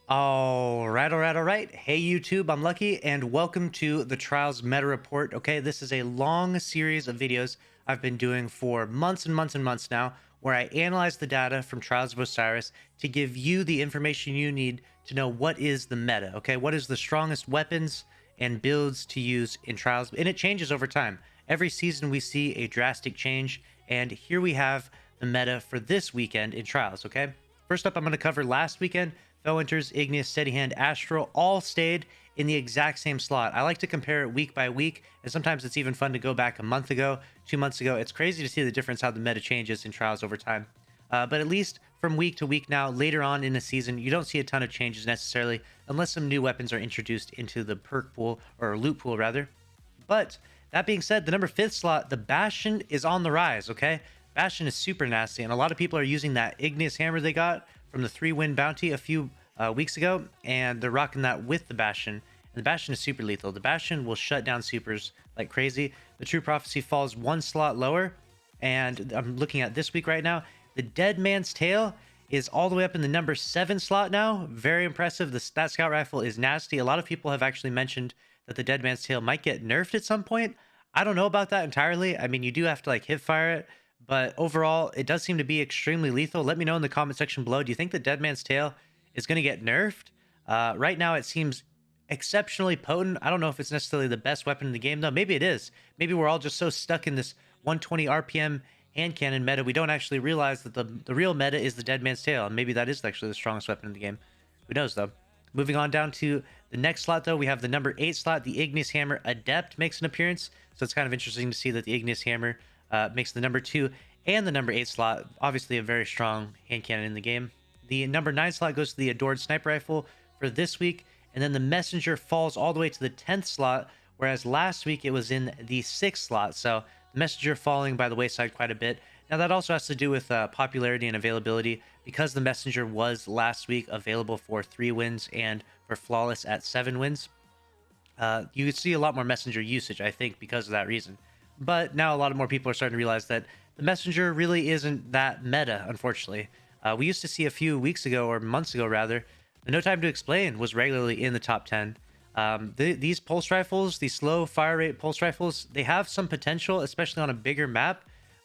All right. Hey, YouTube, I'm Lucky, and welcome to the Trials Meta Report. Okay, this is a long series of videos I've been doing for months and months and months now, where I analyze the data from Trials of Osiris to give you the information you need to know what is the meta, okay? What is the strongest weapons and builds to use in Trials, and it changes over time. Every season we see a drastic change, and here we have the meta for this weekend in Trials, okay? First up, I'm going to cover last weekend. Felwinter's, Igneous, Steadyhand, Astral all stayed in the exact same slot. I like to compare it week by week, and sometimes it's even fun to go back a month ago, 2 months ago. It's crazy to see the difference how the meta changes in Trials over time. But at least from week to week now, later on in the season, you don't see a ton of changes necessarily, unless some new weapons are introduced into the perk pool, or loot pool rather. But that being said, the number 5th slot, the Bastion, is on the rise, okay? Bastion is super nasty, and a lot of people are using that Igneous Hammer they got from the 3-win bounty a few weeks ago, and they're rocking that with the Bastion. And the Bastion is super lethal. The Bastion will shut down supers like crazy. The True Prophecy falls one slot lower, and I'm looking at this week right now. The Dead Man's Tail is all the way up in the number 7 slot now. Very impressive. That Scout Rifle is nasty. A lot of people have actually mentioned that the Dead Man's Tail might get nerfed at some point. I don't know about that entirely. I mean, you do have to like hip fire it, but overall, it does seem to be extremely lethal. Let me know in the comment section below. Do you think the Dead Man's Tail is going to get nerfed? Right now, it seems exceptionally potent. I don't know if it's necessarily the best weapon in the game, though. Maybe it is. Maybe we're all just so stuck in this 120 RPM hand cannon meta, we don't actually realize that the real meta is the Dead Man's Tail. And maybe that is actually the strongest weapon in the game. Who knows, though? Moving on down to the next slot, though, we have the number 8 slot. The Igneous Hammer Adept makes an appearance. So it's kind of interesting to see that the Igneous Hammer makes the number 2 and the number 8 slot. Obviously a very strong hand cannon in the game. The number 9 slot goes to the Adored Sniper Rifle for this week. And then the Messenger falls all the way to the 10th slot, whereas last week it was in the 6th slot. So the Messenger falling by the wayside quite a bit. Now that also has to do with popularity and availability, because the Messenger was last week available for 3 wins and for Flawless at 7 wins. You would see a lot more Messenger usage, I think, because of that reason. But now a lot of more people are starting to realize that the Messenger really isn't that meta, unfortunately. We used to see a few weeks ago, or months ago rather, the No Time to Explain was regularly in the top 10. These pulse rifles, these slow fire rate pulse rifles, they have some potential, especially on a bigger map.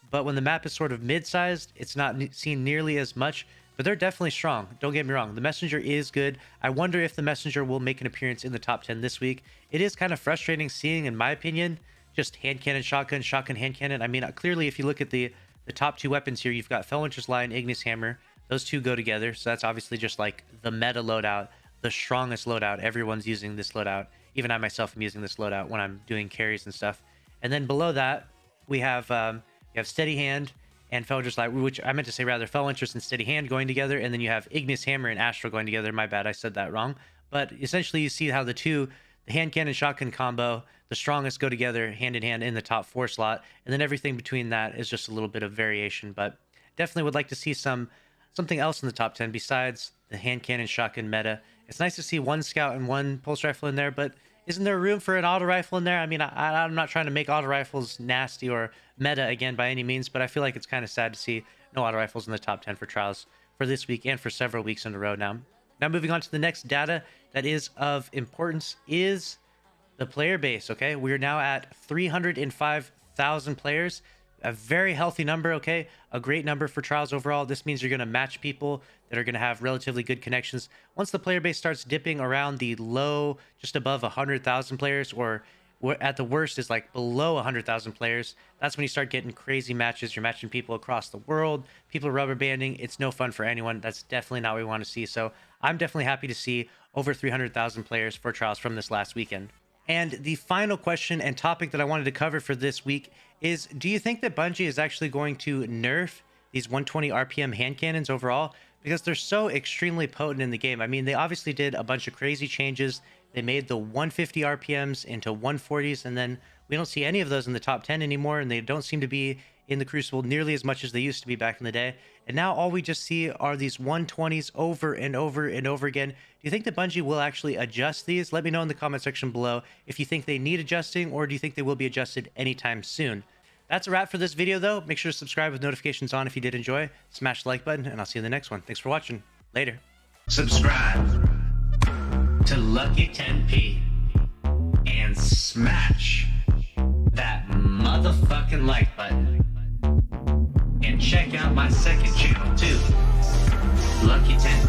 But when the map is sort of mid-sized, it's not seen nearly as much. But they're definitely strong. Don't get me wrong. The Messenger is good. I wonder if the Messenger will make an appearance in the top 10 this week. It is kind of frustrating seeing, in my opinion, just hand cannon, shotgun, hand cannon. I mean, clearly, if you look at the top 2 weapons here, you've got Felwinter's Lion, Igneous Hammer. Those two go together. So that's obviously just like the meta loadout, the strongest loadout. Everyone's using this loadout. Even I myself am using this loadout when I'm doing carries and stuff. And then below that, we have Steady Hand and Felwinter's Lion, which I meant to say rather Felwinter's and Steady Hand going together. And then you have Igneous Hammer and Astral going together. My bad, I said that wrong. But essentially, you see how the hand cannon shotgun combo, the strongest, go together hand in hand in the top 4 slot. And then everything between that is just a little bit of variation. But definitely would like to see something else in the top 10 besides the hand cannon shotgun meta. It's nice to see one scout and one pulse rifle in there, but isn't there room for an auto rifle in there? I mean, I'm not trying to make auto rifles nasty or meta again by any means, but I feel like it's kind of sad to see no auto rifles in the top 10 for Trials for this week and for several weeks in a row now. Now moving on to the next data that is of importance is the player base, okay? We're now at 305,000 players. A very healthy number, okay? A great number for Trials overall. This means you're going to match people that are going to have relatively good connections. Once the player base starts dipping around the low, just above 100,000 players, or at the worst is like below 100,000 players, that's when you start getting crazy matches. You're matching people across the world, people rubber banding. It's no fun for anyone. That's definitely not what we want to see. So I'm definitely happy to see over 300,000 players for Trials from this last weekend. And the final question and topic that I wanted to cover for this week is, do you think that Bungie is actually going to nerf these 120 RPM hand cannons overall? Because they're so extremely potent in the game. I mean, they obviously did a bunch of crazy changes. They made the 150 RPMs into 140s, and then we don't see any of those in the top 10 anymore, and they don't seem to be in the Crucible nearly as much as they used to be back in the day. And now all we just see are these 120s over and over and over again. Do you think that Bungie will actually adjust these? Let me know in the comment section below if you think they need adjusting, or do you think they will be adjusted anytime soon. That's a wrap for this video, though. Make sure to subscribe with notifications on if you did enjoy. Smash the like button, and I'll see you in the next one. Thanks for watching. Later. Subscribe. to Lucky 10p and smash that motherfucking like button. And check out my second channel too, Lucky 10p.